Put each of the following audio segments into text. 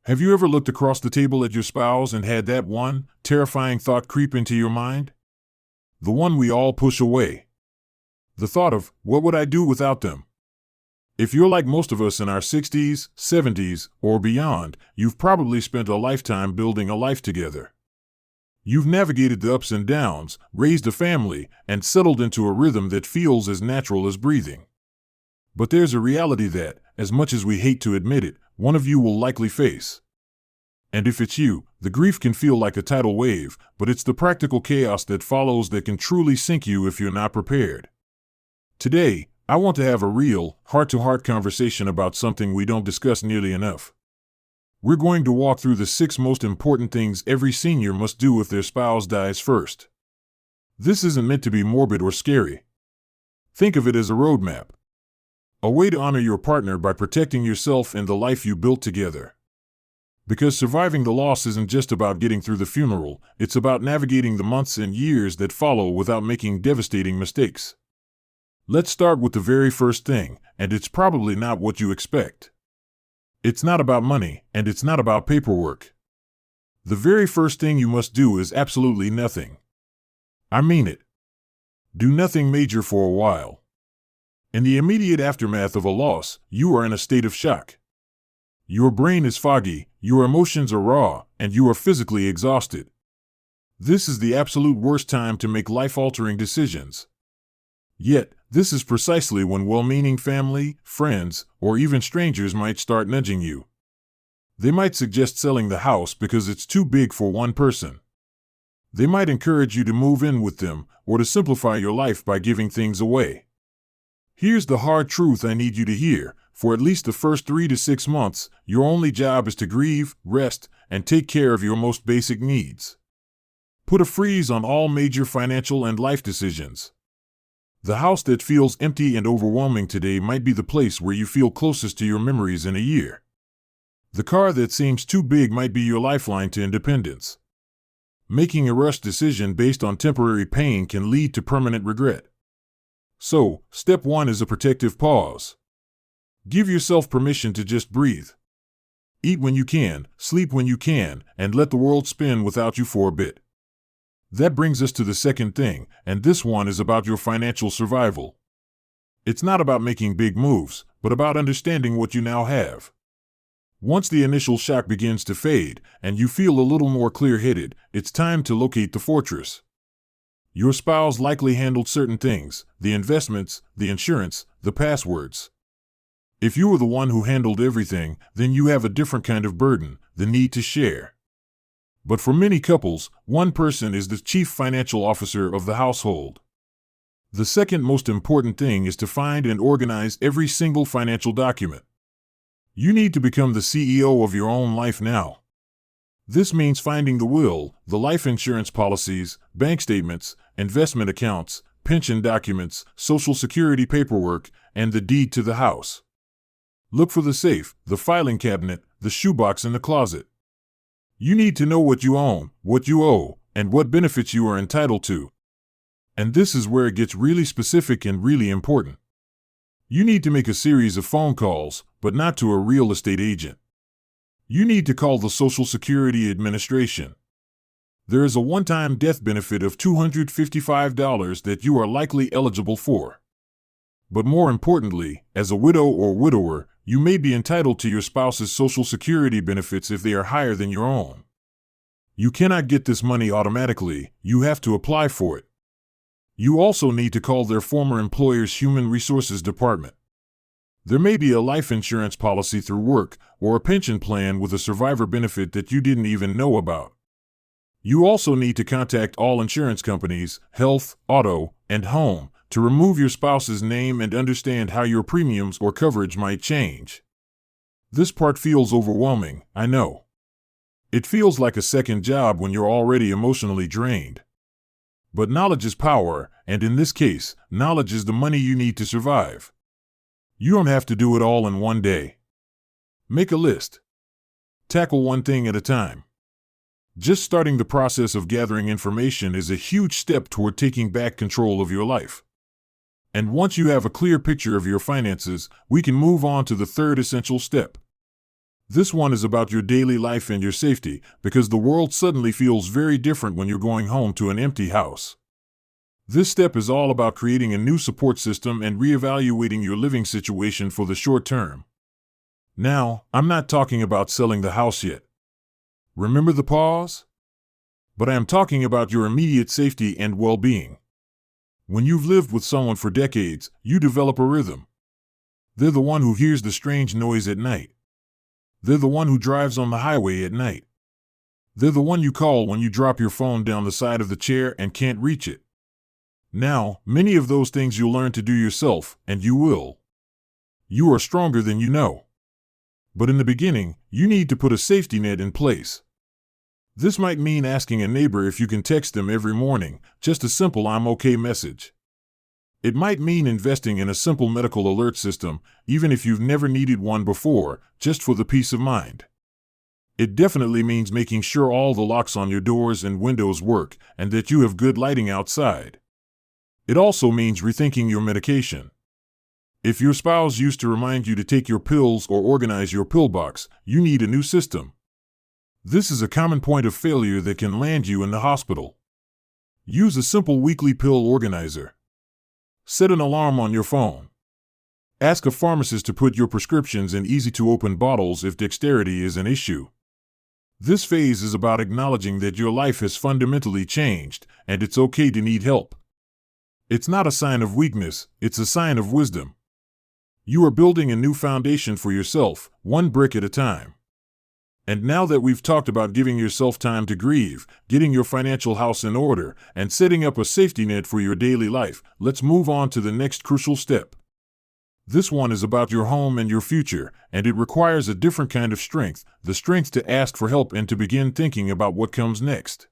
Have you ever looked across the table at your spouse and had that one terrifying thought creep into your mind? The one we all push away. The thought of, what would I do without them? If you're like most of us in our 60s, 70s, or beyond, you've probably spent a lifetime building a life together. You've navigated the ups and downs, raised a family, and settled into a rhythm that feels as natural as breathing. But there's a reality that, as much as we hate to admit it, one of you will likely face. And if it's you, the grief can feel like a tidal wave, but it's the practical chaos that follows that can truly sink you if you're not prepared. Today, I want to have a real, heart-to-heart conversation about something we don't discuss nearly enough. We're going to walk through the 6 most important things every senior must do if their spouse dies first. This isn't meant to be morbid or scary. Think of it as a roadmap. A way to honor your partner by protecting yourself and the life you built together. Because surviving the loss isn't just about getting through the funeral, it's about navigating the months and years that follow without making devastating mistakes. Let's start with the very first thing, and it's probably not what you expect. It's not about money, and it's not about paperwork. The very first thing you must do is absolutely nothing. I mean it. Do nothing major for a while. In the immediate aftermath of a loss, you are in a state of shock. Your brain is foggy, your emotions are raw, and you are physically exhausted. This is the absolute worst time to make life-altering decisions. Yet, this is precisely when well-meaning family, friends, or even strangers might start nudging you. They might suggest selling the house because it's too big for one person. They might encourage you to move in with them, or to simplify your life by giving things away. Here's the hard truth I need you to hear. For at least the first 3 to 6 months, your only job is to grieve, rest, and take care of your most basic needs. Put a freeze on all major financial and life decisions. The house that feels empty and overwhelming today might be the place where you feel closest to your memories in a year. The car that seems too big might be your lifeline to independence. Making a rushed decision based on temporary pain can lead to permanent regret. So, step 1 is a protective pause. Give yourself permission to just breathe. Eat when you can, sleep when you can, and let the world spin without you for a bit. That brings us to the second thing, and this one is about your financial survival. It's not about making big moves, but about understanding what you now have. Once the initial shock begins to fade, and you feel a little more clear-headed, it's time to locate the fortress. Your spouse likely handled certain things, the investments, the insurance, the passwords. If you were the one who handled everything, then you have a different kind of burden, the need to share. But for many couples, one person is the chief financial officer of the household. The second most important thing is to find and organize every single financial document. You need to become the CEO of your own life now. This means finding the will, the life insurance policies, bank statements, investment accounts, pension documents, Social Security paperwork, and the deed to the house. Look for the safe, the filing cabinet, the shoebox in the closet. You need to know what you own, what you owe, and what benefits you are entitled to. And this is where it gets really specific and really important. You need to make a series of phone calls, but not to a real estate agent. You need to call the Social Security Administration. There is a one-time death benefit of $255 that you are likely eligible for. But more importantly, as a widow or widower, you may be entitled to your spouse's Social Security benefits if they are higher than your own. You cannot get this money automatically, you have to apply for it. You also need to call their former employer's Human Resources Department. There may be a life insurance policy through work, or a pension plan with a survivor benefit that you didn't even know about. You also need to contact all insurance companies, health, auto, and home, to remove your spouse's name and understand how your premiums or coverage might change. This part feels overwhelming, I know. It feels like a second job when you're already emotionally drained. But knowledge is power, and in this case, knowledge is the money you need to survive. You don't have to do it all in one day. Make a list. Tackle one thing at a time. Just starting the process of gathering information is a huge step toward taking back control of your life. And once you have a clear picture of your finances, we can move on to the third essential step. This one is about your daily life and your safety, because the world suddenly feels very different when you're going home to an empty house. This step is all about creating a new support system and reevaluating your living situation for the short term. Now, I'm not talking about selling the house yet. Remember the pause? But I am talking about your immediate safety and well-being. When you've lived with someone for decades, you develop a rhythm. They're the one who hears the strange noise at night. They're the one who drives on the highway at night. They're the one you call when you drop your phone down the side of the chair and can't reach it. Now, many of those things you'll learn to do yourself, and you will. You are stronger than you know. But in the beginning, you need to put a safety net in place. This might mean asking a neighbor if you can text them every morning, just a simple "I'm okay" message. It might mean investing in a simple medical alert system, even if you've never needed one before, just for the peace of mind. It definitely means making sure all the locks on your doors and windows work, and that you have good lighting outside. It also means rethinking your medication. If your spouse used to remind you to take your pills or organize your pill box, you need a new system. This is a common point of failure that can land you in the hospital. Use a simple weekly pill organizer. Set an alarm on your phone. Ask a pharmacist to put your prescriptions in easy-to-open bottles if dexterity is an issue. This phase is about acknowledging that your life has fundamentally changed, and it's okay to need help. It's not a sign of weakness, it's a sign of wisdom. You are building a new foundation for yourself, one brick at a time. And now that we've talked about giving yourself time to grieve, getting your financial house in order, and setting up a safety net for your daily life, let's move on to the next crucial step. This one is about your home and your future, and it requires a different kind of strength, the strength to ask for help and to begin thinking about what comes next.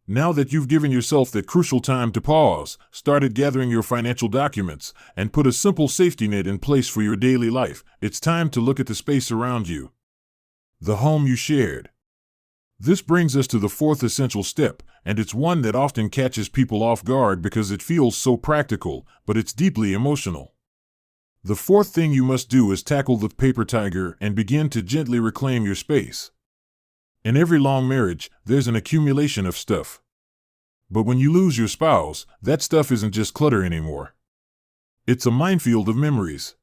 Now that you've given yourself that crucial time to pause, started gathering your financial documents, and put a simple safety net in place for your daily life, it's time to look at the space around you. The home you shared. This brings us to the fourth essential step, and it's one that often catches people off guard because it feels so practical, but it's deeply emotional. The fourth thing you must do is tackle the paper tiger and begin to gently reclaim your space. In every long marriage, there's an accumulation of stuff. But when you lose your spouse, that stuff isn't just clutter anymore. It's a minefield of memories.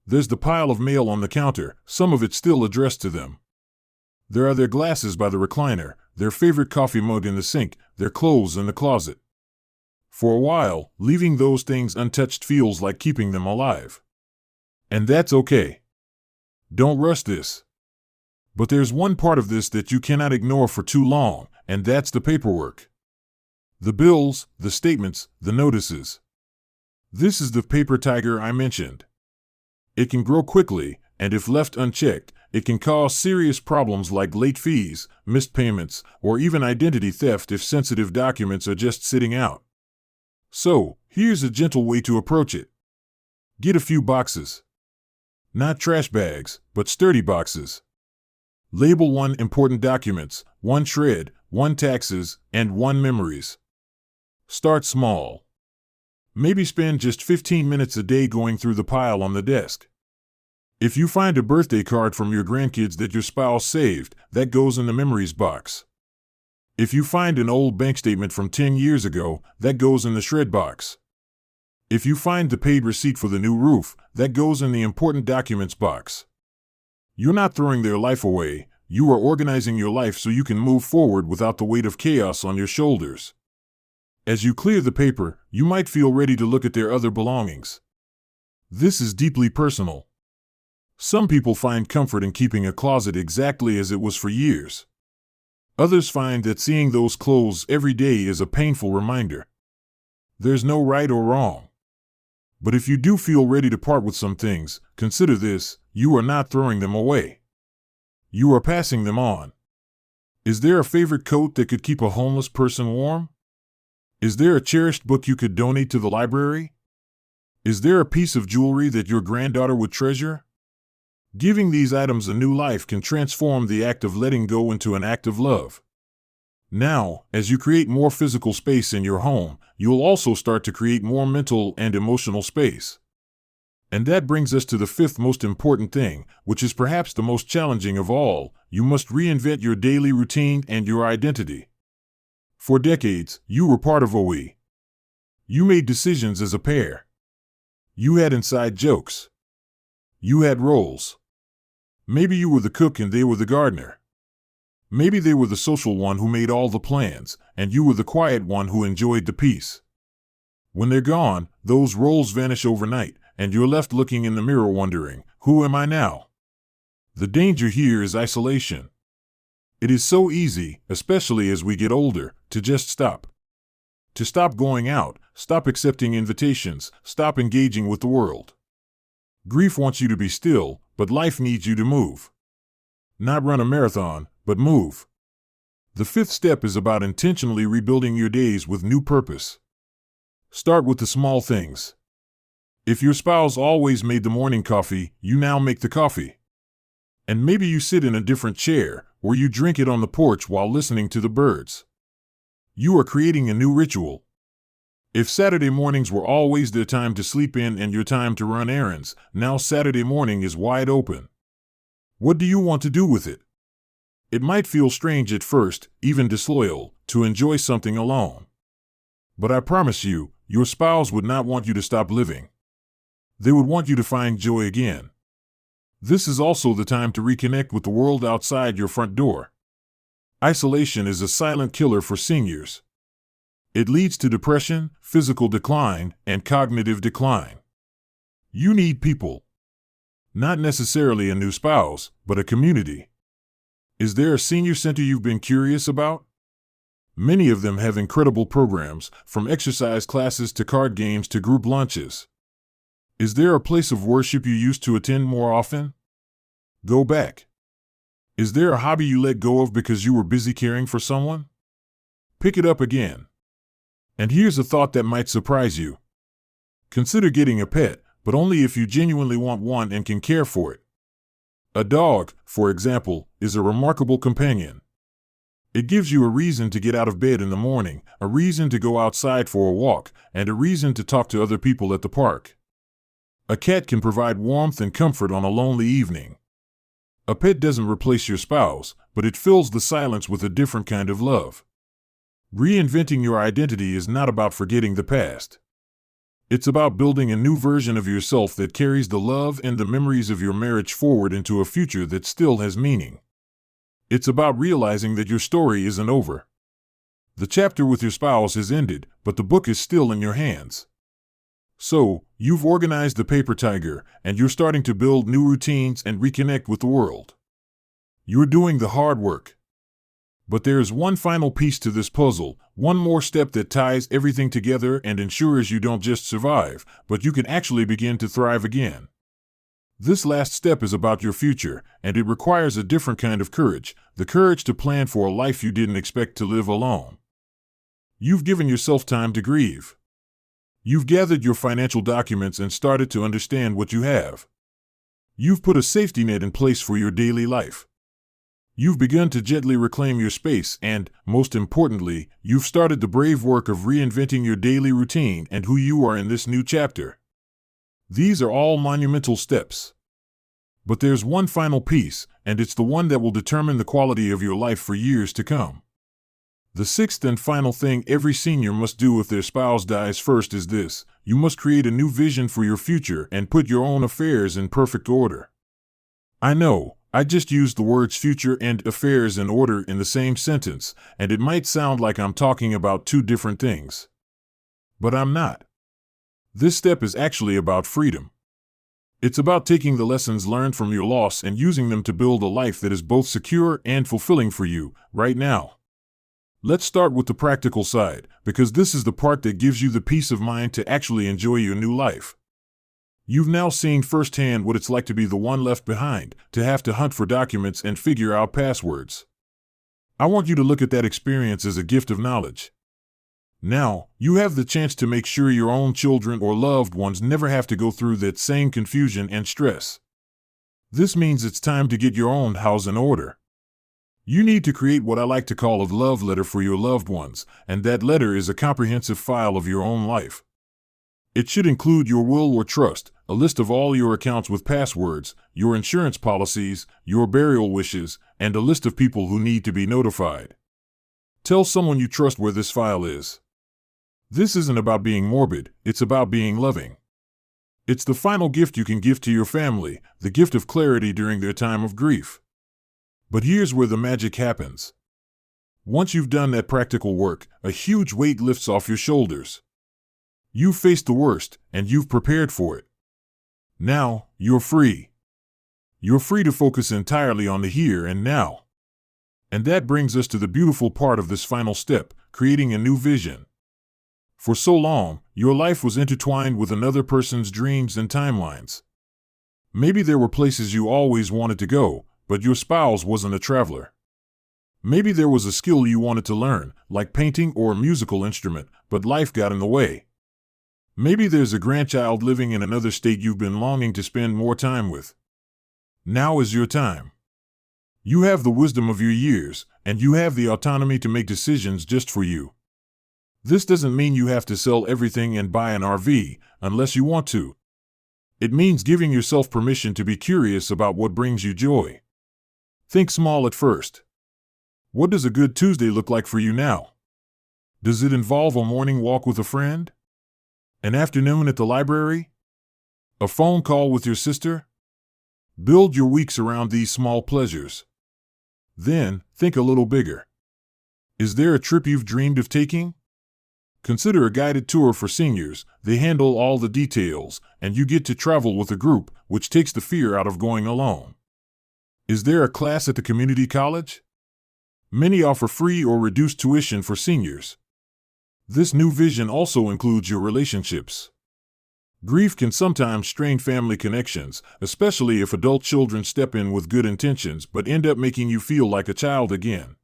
There's the pile of mail on the counter, some of it still addressed to them. There are their glasses by the recliner, their favorite coffee mug in the sink, their clothes in the closet. For a while, leaving those things untouched feels like keeping them alive. And that's okay. Don't rush this. But there's one part of this that you cannot ignore for too long, and that's the paperwork. The bills, the statements, the notices. This is the paper tiger I mentioned. It can grow quickly, and if left unchecked, it can cause serious problems like late fees, missed payments, or even identity theft if sensitive documents are just sitting out. So, here's a gentle way to approach it. Get a few boxes. Not trash bags, but sturdy boxes. Label 1 important documents, 1 shred, 1 taxes, and 1 memories. Start small. Maybe spend just 15 minutes a day going through the pile on the desk. If you find a birthday card from your grandkids that your spouse saved, that goes in the memories box. If you find an old bank statement from 10 years ago, that goes in the shred box. If you find the paid receipt for the new roof, that goes in the important documents box. You're not throwing their life away, you are organizing your life so you can move forward without the weight of chaos on your shoulders. As you clear the paper, you might feel ready to look at their other belongings. This is deeply personal. Some people find comfort in keeping a closet exactly as it was for years. Others find that seeing those clothes every day is a painful reminder. There's no right or wrong. But if you do feel ready to part with some things, consider this: you are not throwing them away. You are passing them on. Is there a favorite coat that could keep a homeless person warm? Is there a cherished book you could donate to the library? Is there a piece of jewelry that your granddaughter would treasure? Giving these items a new life can transform the act of letting go into an act of love. Now, as you create more physical space in your home, you'll also start to create more mental and emotional space. And that brings us to the fifth most important thing, which is perhaps the most challenging of all. You must reinvent your daily routine and your identity. For decades, you were part of OE. You made decisions as a pair. You had inside jokes. You had roles. Maybe you were the cook and they were the gardener. Maybe they were the social one who made all the plans, and you were the quiet one who enjoyed the peace. When they're gone, those roles vanish overnight, and you're left looking in the mirror wondering, who am I now? The danger here is isolation. It is so easy, especially as we get older, to just stop. To stop going out, stop accepting invitations, stop engaging with the world. Grief wants you to be still, but life needs you to move. Not run a marathon, but move. The fifth step is about intentionally rebuilding your days with new purpose. Start with the small things. If your spouse always made the morning coffee, you now make the coffee. And maybe you sit in a different chair, or you drink it on the porch while listening to the birds. You are creating a new ritual. If Saturday mornings were always their time to sleep in and your time to run errands, now Saturday morning is wide open. What do you want to do with it? It might feel strange at first, even disloyal, to enjoy something alone. But I promise you, your spouse would not want you to stop living. They would want you to find joy again. This is also the time to reconnect with the world outside your front door. Isolation is a silent killer for seniors. It leads to depression, physical decline, and cognitive decline. You need people. Not necessarily a new spouse, but a community. Is there a senior center you've been curious about? Many of them have incredible programs, from exercise classes to card games to group lunches. Is there a place of worship you used to attend more often? Go back. Is there a hobby you let go of because you were busy caring for someone? Pick it up again. And here's a thought that might surprise you. Consider getting a pet, but only if you genuinely want one and can care for it. A dog, for example, is a remarkable companion. It gives you a reason to get out of bed in the morning, a reason to go outside for a walk, and a reason to talk to other people at the park. A cat can provide warmth and comfort on a lonely evening. A pet doesn't replace your spouse, but it fills the silence with a different kind of love. Reinventing your identity is not about forgetting the past. It's about building a new version of yourself that carries the love and the memories of your marriage forward into a future that still has meaning. It's about realizing that your story isn't over. The chapter with your spouse has ended, but the book is still in your hands. So, you've organized the paper tiger, and you're starting to build new routines and reconnect with the world. You're doing the hard work. But there is one final piece to this puzzle, one more step that ties everything together and ensures you don't just survive, but you can actually begin to thrive again. This last step is about your future, and it requires a different kind of courage, the courage to plan for a life you didn't expect to live alone. You've given yourself time to grieve. You've gathered your financial documents and started to understand what you have. You've put a safety net in place for your daily life. You've begun to gently reclaim your space and, most importantly, you've started the brave work of reinventing your daily routine and who you are in this new chapter. These are all monumental steps. But there's one final piece, and it's the one that will determine the quality of your life for years to come. The sixth and final thing every senior must do if their spouse dies first is this: you must create a new vision for your future and put your own affairs in perfect order. I know, I just used the words future and affairs in order in the same sentence, and it might sound like I'm talking about two different things. But I'm not. This step is actually about freedom. It's about taking the lessons learned from your loss and using them to build a life that is both secure and fulfilling for you, right now. Let's start with the practical side, because this is the part that gives you the peace of mind to actually enjoy your new life. You've now seen firsthand what it's like to be the one left behind, to have to hunt for documents and figure out passwords. I want you to look at that experience as a gift of knowledge. Now, you have the chance to make sure your own children or loved ones never have to go through that same confusion and stress. This means it's time to get your own house in order. You need to create what I like to call a love letter for your loved ones, and that letter is a comprehensive file of your own life. It should include your will or trust, a list of all your accounts with passwords, your insurance policies, your burial wishes, and a list of people who need to be notified. Tell someone you trust where this file is. This isn't about being morbid, it's about being loving. It's the final gift you can give to your family, the gift of clarity during their time of grief. But here's where the magic happens. Once you've done that practical work, a huge weight lifts off your shoulders. You've faced the worst, and you've prepared for it. Now, you're free. You're free to focus entirely on the here and now. And that brings us to the beautiful part of this final step, creating a new vision. For so long, your life was intertwined with another person's dreams and timelines. Maybe there were places you always wanted to go, but your spouse wasn't a traveler. Maybe there was a skill you wanted to learn, like painting or a musical instrument, but life got in the way. Maybe there's a grandchild living in another state you've been longing to spend more time with. Now is your time. You have the wisdom of your years, and you have the autonomy to make decisions just for you. This doesn't mean you have to sell everything and buy an RV, unless you want to. It means giving yourself permission to be curious about what brings you joy. Think small at first. What does a good Tuesday look like for you now? Does it involve a morning walk with a friend? An afternoon at the library? A phone call with your sister? Build your weeks around these small pleasures. Then, think a little bigger. Is there a trip you've dreamed of taking? Consider a guided tour for seniors. They handle all the details, and you get to travel with a group, which takes the fear out of going alone. Is there a class at the community college? Many offer free or reduced tuition for seniors. This new vision also includes your relationships. Grief can sometimes strain family connections, especially if adult children step in with good intentions but end up making you feel like a child again.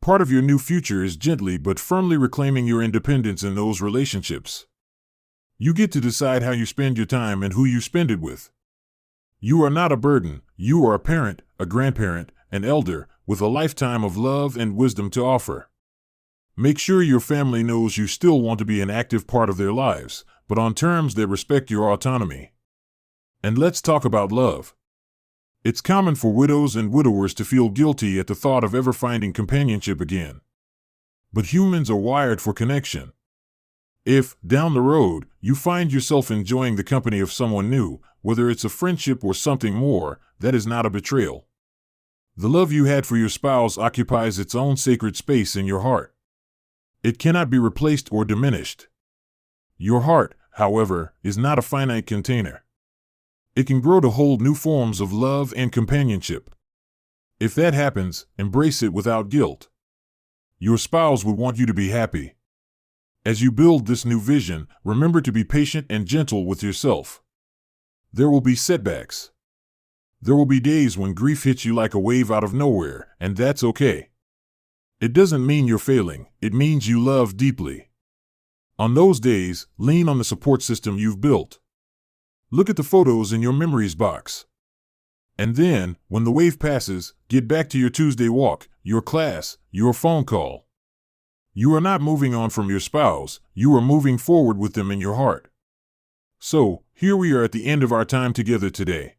Part of your new future is gently but firmly reclaiming your independence in those relationships. You get to decide how you spend your time and who you spend it with. You are not a burden, you are a parent, a grandparent, an elder, with a lifetime of love and wisdom to offer. Make sure your family knows you still want to be an active part of their lives, but on terms that respect your autonomy. And let's talk about love. It's common for widows and widowers to feel guilty at the thought of ever finding companionship again. But humans are wired for connection. If, down the road, you find yourself enjoying the company of someone new, whether it's a friendship or something more, that is not a betrayal. The love you had for your spouse occupies its own sacred space in your heart. It cannot be replaced or diminished. Your heart, however, is not a finite container. It can grow to hold new forms of love and companionship. If that happens, embrace it without guilt. Your spouse will want you to be happy. As you build this new vision, remember to be patient and gentle with yourself. There will be setbacks. There will be days when grief hits you like a wave out of nowhere, and that's okay. It doesn't mean you're failing, it means you love deeply. On those days, lean on the support system you've built. Look at the photos in your memories box. And then, when the wave passes, get back to your Tuesday walk, your class, your phone call. You are not moving on from your spouse, you are moving forward with them in your heart. So, here we are at the end of our time together today.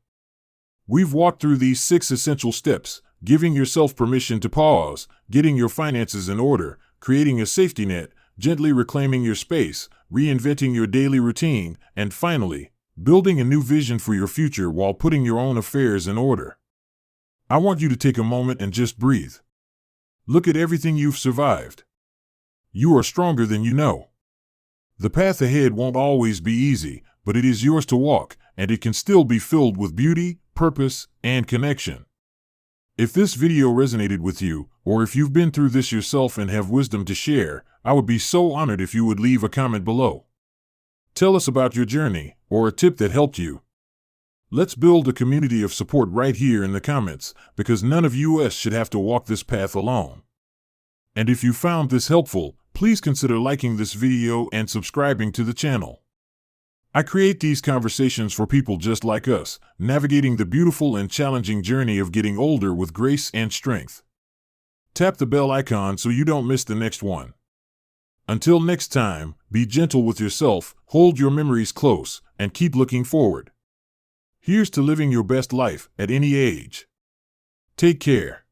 We've walked through these 6 essential steps, giving yourself permission to pause, getting your finances in order, creating a safety net, gently reclaiming your space, reinventing your daily routine, and finally, building a new vision for your future while putting your own affairs in order. I want you to take a moment and just breathe. Look at everything you've survived. You are stronger than you know. The path ahead won't always be easy, but it is yours to walk, and it can still be filled with beauty, purpose, and connection. If this video resonated with you, or if you've been through this yourself and have wisdom to share, I would be so honored if you would leave a comment below. Tell us about your journey, or a tip that helped you. Let's build a community of support right here in the comments, because none of us should have to walk this path alone. And if you found this helpful, please consider liking this video and subscribing to the channel. I create these conversations for people just like us, navigating the beautiful and challenging journey of getting older with grace and strength. Tap the bell icon so you don't miss the next one. Until next time, be gentle with yourself, hold your memories close, and keep looking forward. Here's to living your best life at any age. Take care.